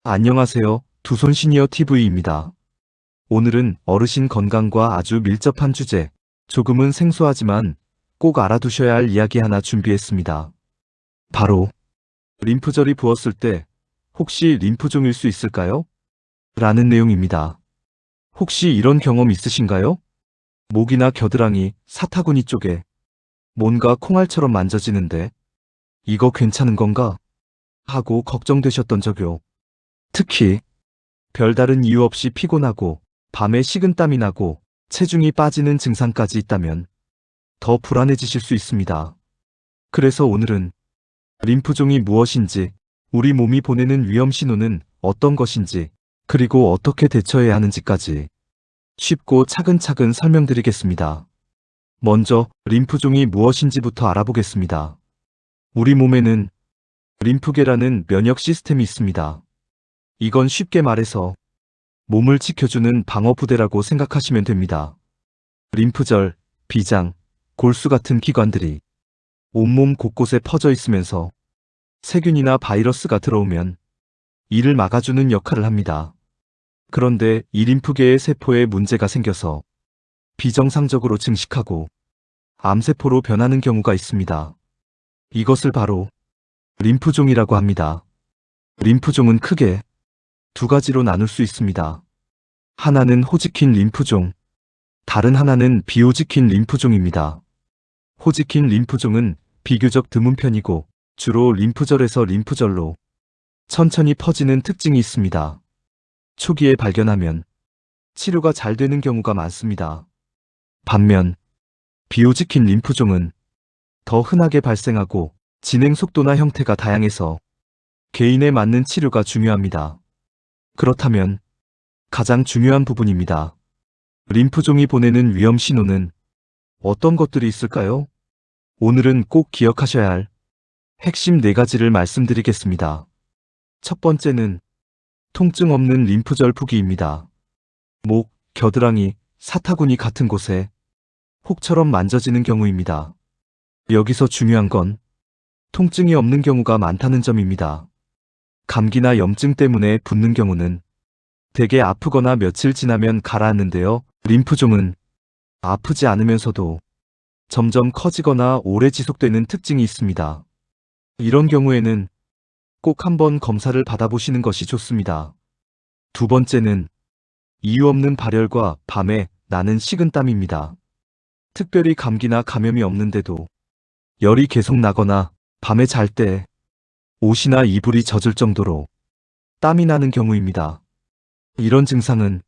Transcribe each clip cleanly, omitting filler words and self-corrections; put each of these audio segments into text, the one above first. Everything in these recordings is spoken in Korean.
안녕하세요. 두손 시니어 TV입니다. 오늘은 어르신 건강과 아주 밀접한 주제, 조금은 생소하지만 꼭 알아두셔야 할 이야기 하나 준비했습니다. 바로 림프절이 부었을 때 혹시 림프종일 수 있을까요? 라는 내용입니다. 혹시 이런 경험 있으신가요? 목이나 겨드랑이, 사타구니 쪽에 뭔가 콩알처럼 만져지는데 이거 괜찮은 건가? 하고 걱정되셨던 적요. 특히 별다른 이유 없이 피곤하고 밤에 식은땀이 나고 체중이 빠지는 증상까지 있다면 더 불안해지실 수 있습니다. 그래서 오늘은 림프종이 무엇인지, 우리 몸이 보내는 위험 신호는 어떤 것인지, 그리고 어떻게 대처해야 하는지까지 쉽고 차근차근 설명드리겠습니다. 먼저 림프종이 무엇인지부터 알아보겠습니다. 우리 몸에는 림프계라는 면역 시스템이 있습니다. 이건 쉽게 말해서 몸을 지켜주는 방어부대라고 생각하시면 됩니다. 림프절, 비장, 골수 같은 기관들이 온몸 곳곳에 퍼져 있으면서 세균이나 바이러스가 들어오면 이를 막아주는 역할을 합니다. 그런데 이 림프계의 세포에 문제가 생겨서 비정상적으로 증식하고 암세포로 변하는 경우가 있습니다. 이것을 바로 림프종이라고 합니다. 림프종은 크게 두 가지로 나눌 수 있습니다. 하나는 호지킨 림프종, 다른 하나는 비호지킨 림프종입니다. 호지킨 림프종은 비교적 드문 편이고 주로 림프절에서 림프절로 천천히 퍼지는 특징이 있습니다. 초기에 발견하면 치료가 잘 되는 경우가 많습니다. 반면 비호지킨 림프종은 더 흔하게 발생하고 진행 속도나 형태가 다양해서 개인에 맞는 치료가 중요합니다. 그렇다면 가장 중요한 부분입니다. 림프종이 보내는 위험 신호는 어떤 것들이 있을까요? 오늘은 꼭 기억하셔야 할 핵심 4가지를 말씀드리겠습니다. 첫 번째는 통증 없는 림프절 부기입니다. 목, 겨드랑이, 사타구니 같은 곳에 혹처럼 만져지는 경우입니다. 여기서 중요한 건 통증이 없는 경우가 많다는 점입니다. 감기나 염증 때문에 붓는 경우는 되게 아프거나 며칠 지나면 가라앉는데요. 림프종은 아프지 않으면서도 점점 커지거나 오래 지속되는 특징이 있습니다. 이런 경우에는 꼭 한번 검사를 받아보시는 것이 좋습니다. 두 번째는 이유 없는 발열과 밤에 나는 식은땀입니다. 특별히 감기나 감염이 없는데도 열이 계속 나거나 밤에 잘 때 옷이나 이불이 젖을 정도로 땀이 나는 경우입니다. 이런 증상은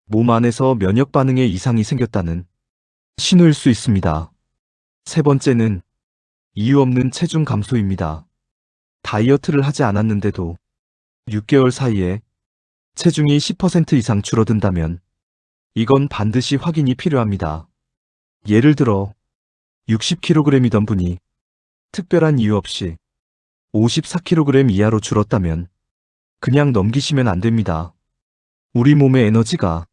몸 안에서 면역 반응에 이상이 생겼다는 신호일 수 있습니다. 세 번째는 이유 없는 체중 감소입니다. 다이어트를 하지 않았는데도 6개월 사이에 체중이 10% 이상 줄어든다면 이건 반드시 확인이 필요합니다. 예를 들어 60kg이던 분이 특별한 이유 없이 54kg 이하로 줄었다면 그냥 넘기시면 안 됩니다. 우리 몸의 에너지가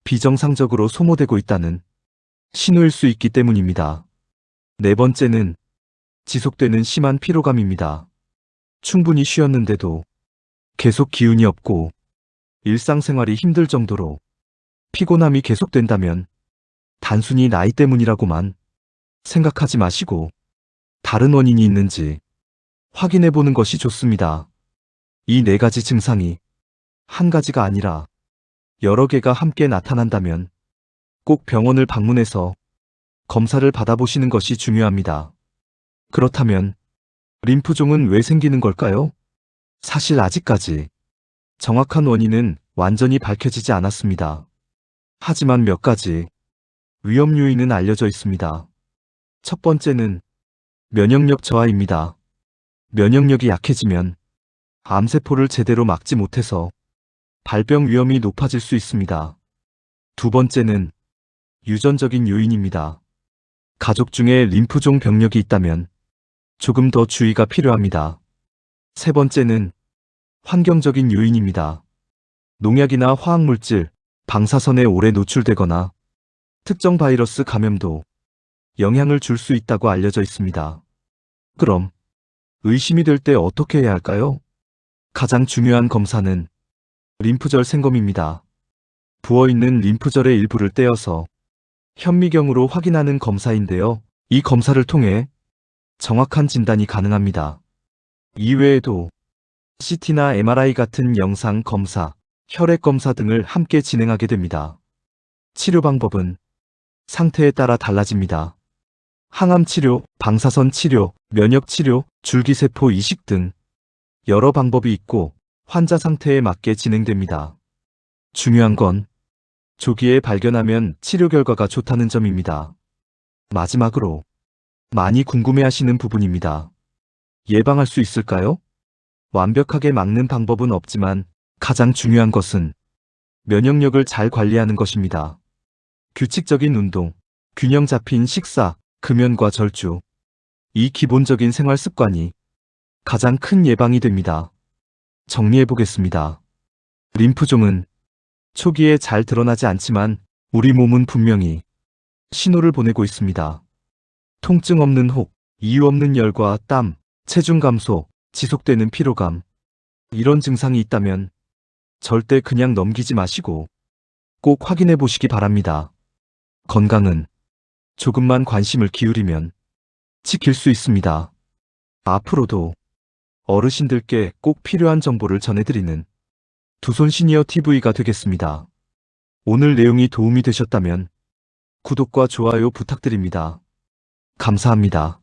비정상적으로 소모되고 있다는 신호일 수 있기 때문입니다. 네 번째는 지속되는 심한 피로감입니다. 충분히 쉬었는데도 계속 기운이 없고 일상생활이 힘들 정도로 피곤함이 계속된다면 단순히 나이 때문이라고만 생각하지 마시고 다른 원인이 있는지 확인해 보는 것이 좋습니다. 이 4가지 증상이 한 가지가 아니라 여러 개가 함께 나타난다면 꼭 병원을 방문해서 검사를 받아보시는 것이 중요합니다. 그렇다면 림프종은 왜 생기는 걸까요? 사실 아직까지 정확한 원인은 완전히 밝혀지지 않았습니다. 하지만 몇 가지 위험 요인은 알려져 있습니다. 첫 번째는 면역력 저하입니다. 면역력이 약해지면 암세포를 제대로 막지 못해서 발병 위험이 높아질 수 있습니다. 두 번째는 유전적인 요인입니다. 가족 중에 림프종 병력이 있다면 조금 더 주의가 필요합니다. 세 번째는 환경적인 요인입니다. 농약이나 화학물질, 방사선에 오래 노출되거나 특정 바이러스 감염도 영향을 줄 수 있다고 알려져 있습니다. 그럼 의심이 될 때 어떻게 해야 할까요? 가장 중요한 검사는 림프절 생검입니다. 부어있는 림프절의 일부를 떼어서 현미경으로 확인하는 검사인데요. 이 검사를 통해 정확한 진단이 가능합니다. 이외에도 CT나 MRI 같은 영상 검사, 혈액 검사 등을 함께 진행하게 됩니다. 치료 방법은 상태에 따라 달라집니다. 항암 치료, 방사선 치료, 면역 치료, 줄기세포 이식 등 여러 방법이 있고 환자 상태에 맞게 진행됩니다. 중요한 건 조기에 발견하면 치료 결과가 좋다는 점입니다. 마지막으로 많이 궁금해하시는 부분입니다. 예방할 수 있을까요? 완벽하게 막는 방법은 없지만 가장 중요한 것은 면역력을 잘 관리하는 것입니다. 규칙적인 운동, 균형 잡힌 식사, 금연과 절주. 이 기본적인 생활 습관이 가장 큰 예방이 됩니다. 정리해 보겠습니다. 림프종은 초기에 잘 드러나지 않지만 우리 몸은 분명히 신호를 보내고 있습니다. 통증 없는 혹, 이유 없는 열과 땀, 체중 감소, 지속되는 피로감. 이런 증상이 있다면 절대 그냥 넘기지 마시고 꼭 확인해 보시기 바랍니다. 건강은 조금만 관심을 기울이면 지킬 수 있습니다. 앞으로도 어르신들께 꼭 필요한 정보를 전해드리는 두손 시니어 TV가 되겠습니다. 오늘 내용이 도움이 되셨다면 구독과 좋아요 부탁드립니다. 감사합니다.